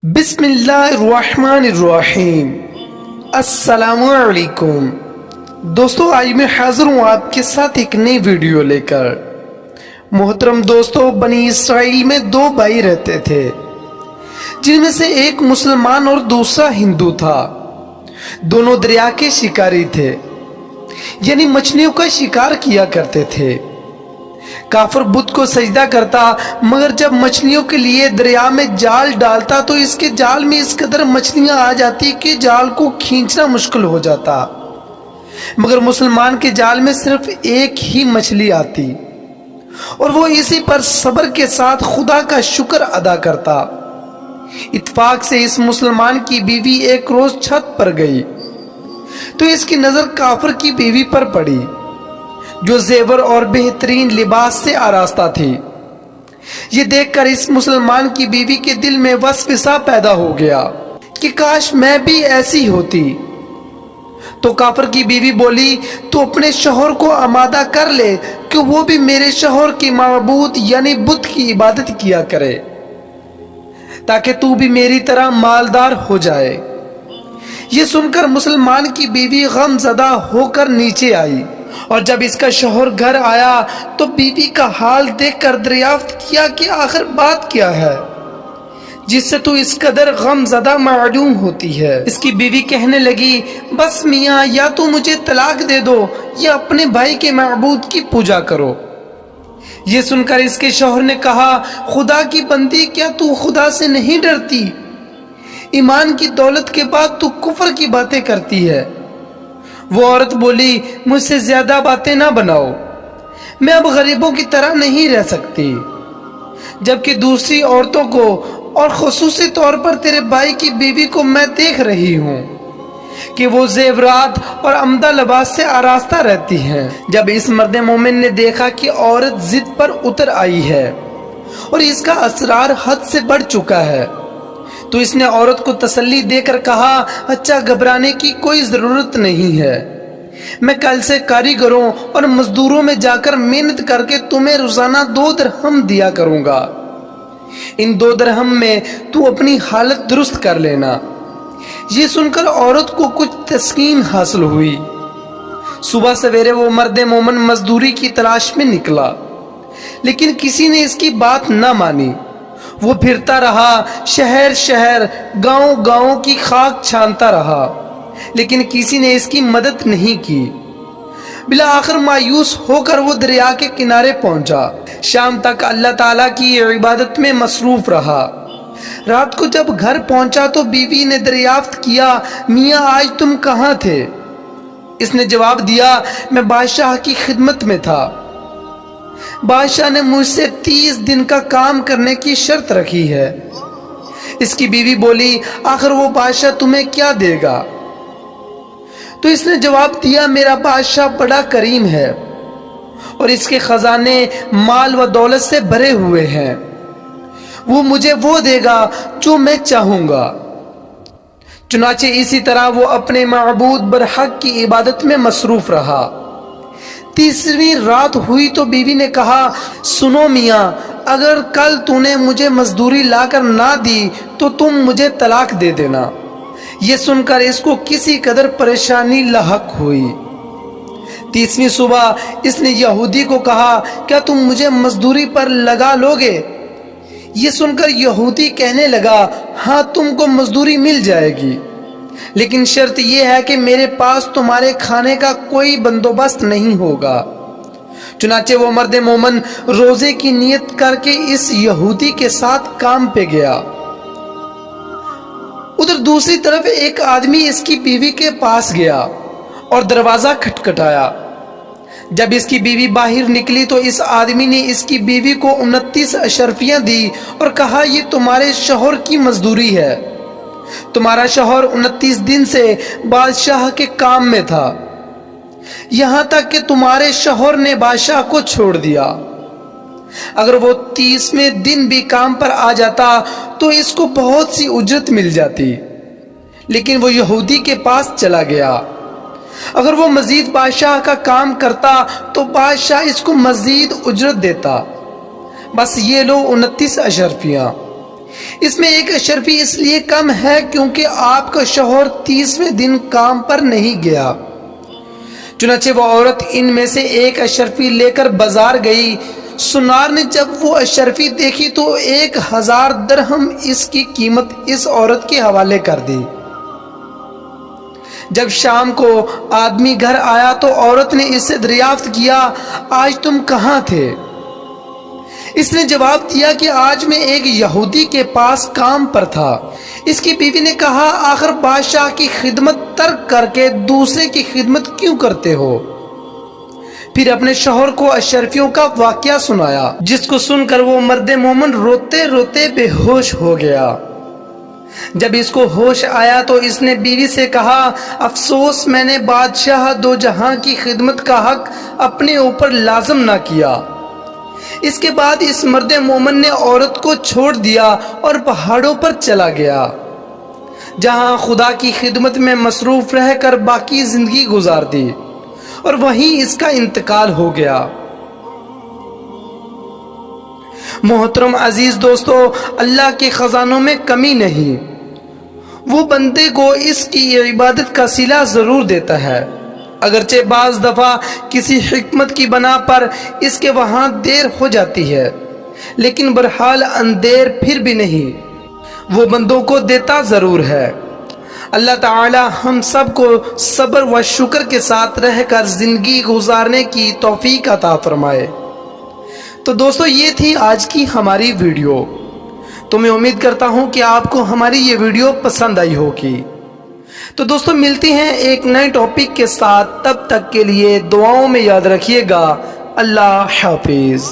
بسم اللہ الرحمن الرحیم۔ السلام علیکم دوستو، آج میں حاضر ہوں آپ کے ساتھ ایک نئی ویڈیو لے کر۔ محترم دوستو، بنی اسرائیل میں دو بھائی رہتے تھے جن میں سے ایک مسلمان اور دوسرا ہندو تھا۔ دونوں دریا کے شکاری تھے، یعنی مچھلیوں کا شکار کیا کرتے تھے۔ کافر بت کو سجدہ کرتا، مگر جب مچھلیوں کے لیے دریا میں جال ڈالتا تو اس کے جال میں اس قدر مچھلیاں آ جاتی کہ جال کو کھینچنا مشکل ہو جاتا، مگر مسلمان کے جال میں صرف ایک ہی مچھلی آتی اور وہ اسی پر صبر کے ساتھ خدا کا شکر ادا کرتا۔ اتفاق سے اس مسلمان کی بیوی ایک روز چھت پر گئی تو اس کی نظر کافر کی بیوی پر پڑی جو زیور اور بہترین لباس سے آراستہ تھی۔ یہ دیکھ کر اس مسلمان کی بیوی کے دل میں وسوسہ پیدا ہو گیا کہ کاش میں بھی ایسی ہوتی۔ تو کافر کی بیوی بولی، تو اپنے شوہر کو آمادہ کر لے کہ وہ بھی میرے شوہر کی معبود یعنی بت کی عبادت کیا کرے، تاکہ تو بھی میری طرح مالدار ہو جائے۔ یہ سن کر مسلمان کی بیوی غم زدہ ہو کر نیچے آئی، اور جب اس کا شوہر گھر آیا تو بیوی کا حال دیکھ کر دریافت کیا کہ آخر بات کیا ہے جس سے تو اس قدر غم زدہ معلوم ہوتی ہے۔ اس کی بیوی کہنے لگی، بس میاں، یا تو مجھے طلاق دے دو یا اپنے بھائی کے معبود کی پوجا کرو۔ یہ سن کر اس کے شوہر نے کہا، خدا کی بندی، کیا تو خدا سے نہیں ڈرتی؟ ایمان کی دولت کے بعد تو کفر کی باتیں کرتی ہے۔ وہ عورت بولی، مجھ سے زیادہ باتیں نہ بناؤ، میں اب غریبوں کی طرح نہیں رہ سکتی، جبکہ دوسری عورتوں کو اور خصوصی طور پر تیرے بھائی کی بیوی کو میں دیکھ رہی ہوں کہ وہ زیورات اور عمدہ لباس سے آراستہ رہتی ہیں۔ جب اس مرد مومن نے دیکھا کہ عورت ضد پر اتر آئی ہے اور اس کا اسرار حد سے بڑھ چکا ہے تو اس نے عورت کو تسلی دے کر کہا، اچھا، گھبرانے کی کوئی ضرورت نہیں ہے، میں کل سے کاریگروں اور مزدوروں میں جا کر محنت کر کے تمہیں روزانہ 2 درہم دیا کروں گا، ان 2 درہم میں تو اپنی حالت درست کر لینا۔ یہ سن کر عورت کو کچھ تسکین حاصل ہوئی۔ صبح سویرے وہ مرد مومن مزدوری کی تلاش میں نکلا، لیکن کسی نے اس کی بات نہ مانی۔ وہ پھرتا رہا، شہر شہر، گاؤں گاؤں کی خاک چھانتا رہا، لیکن کسی نے اس کی مدد نہیں کی۔ بالآخر مایوس ہو کر وہ دریا کے کنارے پہنچا۔ شام تک اللہ تعالیٰ کی عبادت میں مصروف رہا۔ رات کو جب گھر پہنچا تو بیوی نے دریافت کیا، میاں، آج تم کہاں تھے؟ اس نے جواب دیا، میں بادشاہ کی خدمت میں تھا، بادشاہ نے مجھ سے 30 دن کا کام کرنے کی شرط رکھی ہے۔ اس کی بیوی بولی، آخر وہ بادشاہ تمہیں کیا دے گا؟ تو اس نے جواب دیا، میرا بادشاہ بڑا کریم ہے اور اس کے خزانے مال و دولت سے بھرے ہوئے ہیں، وہ مجھے وہ دے گا جو میں چاہوں گا۔ چنانچہ اسی طرح وہ اپنے معبود برحق کی عبادت میں مصروف رہا۔ 30ویں رات ہوئی تو بیوی نے کہا، سنو میاں، اگر کل تو نے مجھے مزدوری لا کر نہ دی تو تم مجھے طلاق دے دینا۔ یہ سن کر اس کو کسی قدر پریشانی لاحق ہوئی۔ 30ویں صبح اس نے یہودی کو کہا، کیا تم مجھے مزدوری پر لگا لوگے؟ یہ سن کر یہودی کہنے لگا، ہاں، تم کو مزدوری مل جائے گی، لیکن شرط یہ ہے کہ میرے پاس تمہارے کھانے کا کوئی بندوبست نہیں ہوگا۔ چنانچہ وہ مرد مومن روزے کی نیت کر کے اس یہودی کے ساتھ کام پہ گیا۔ ادھر دوسری طرف ایک آدمی اس کی بیوی کے پاس گیا اور دروازہ کھٹکھٹایا۔ جب اس کی بیوی باہر نکلی تو اس آدمی نے اس کی بیوی کو 29 اشرفیاں دی اور کہا، یہ تمہارے شوہر کی مزدوری ہے، تمہارا شوہر 29 دن سے بادشاہ کے کام میں تھا، یہاں تک کہ تمہارے شوہر نے بادشاہ کو چھوڑ دیا۔ اگر وہ 30ویں دن بھی کام پر آ جاتا تو اس کو بہت سی اجرت مل جاتی، لیکن وہ یہودی کے پاس چلا گیا۔ اگر وہ مزید بادشاہ کا کام کرتا تو بادشاہ اس کو مزید اجرت دیتا۔ بس یہ لو 29 اشرفیاں۔ اس میں ایک اشرفی اس لیے کم ہے کیونکہ آپ کا شوہر 30ویں دن کام پر نہیں گیا۔ چنانچہ وہ عورت ان میں سے ایک اشرفی لے کر بازار گئی۔ سنار نے جب وہ اشرفی دیکھی تو 1000 درہم اس کی قیمت اس عورت کے حوالے کر دی۔ جب شام کو آدمی گھر آیا تو عورت نے اس سے دریافت کیا، آج تم کہاں تھے؟ اس نے جواب دیا کہ آج میں ایک یہودی کے پاس کام پر تھا۔ اس کی بیوی نے کہا، آخر بادشاہ کی خدمت ترک کر کے دوسرے کی خدمت کیوں کرتے ہو؟ پھر اپنے شوہر کو اشرفیوں کا واقعہ سنایا، جس کو سن کر وہ مرد مومن روتے روتے بے ہوش ہو گیا۔ جب اس کو ہوش آیا تو اس نے بیوی سے کہا، افسوس میں نے بادشاہ دو جہاں کی خدمت کا حق اپنے اوپر لازم نہ کیا۔ اس کے بعد اس مرد مومن نے عورت کو چھوڑ دیا اور پہاڑوں پر چلا گیا، جہاں خدا کی خدمت میں مصروف رہ کر باقی زندگی گزار دی، اور وہیں اس کا انتقال ہو گیا۔ محترم عزیز دوستو، اللہ کے خزانوں میں کمی نہیں، وہ بندے کو اس کی عبادت کا صلہ ضرور دیتا ہے، اگرچہ بعض دفعہ کسی حکمت کی بنا پر اس کے وہاں دیر ہو جاتی ہے، لیکن بہرحال اندیر پھر بھی نہیں، وہ بندوں کو دیتا ضرور ہے۔ اللہ تعالی ہم سب کو صبر و شکر کے ساتھ رہ کر زندگی گزارنے کی توفیق عطا فرمائے۔ تو دوستو، یہ تھی آج کی ہماری ویڈیو۔ تو میں امید کرتا ہوں کہ آپ کو ہماری یہ ویڈیو پسند آئی ہوگی۔ تو دوستو، ملتے ہیں ایک نئے ٹاپک کے ساتھ، تب تک کے لیے دعاؤں میں یاد رکھیے گا۔ اللہ حافظ۔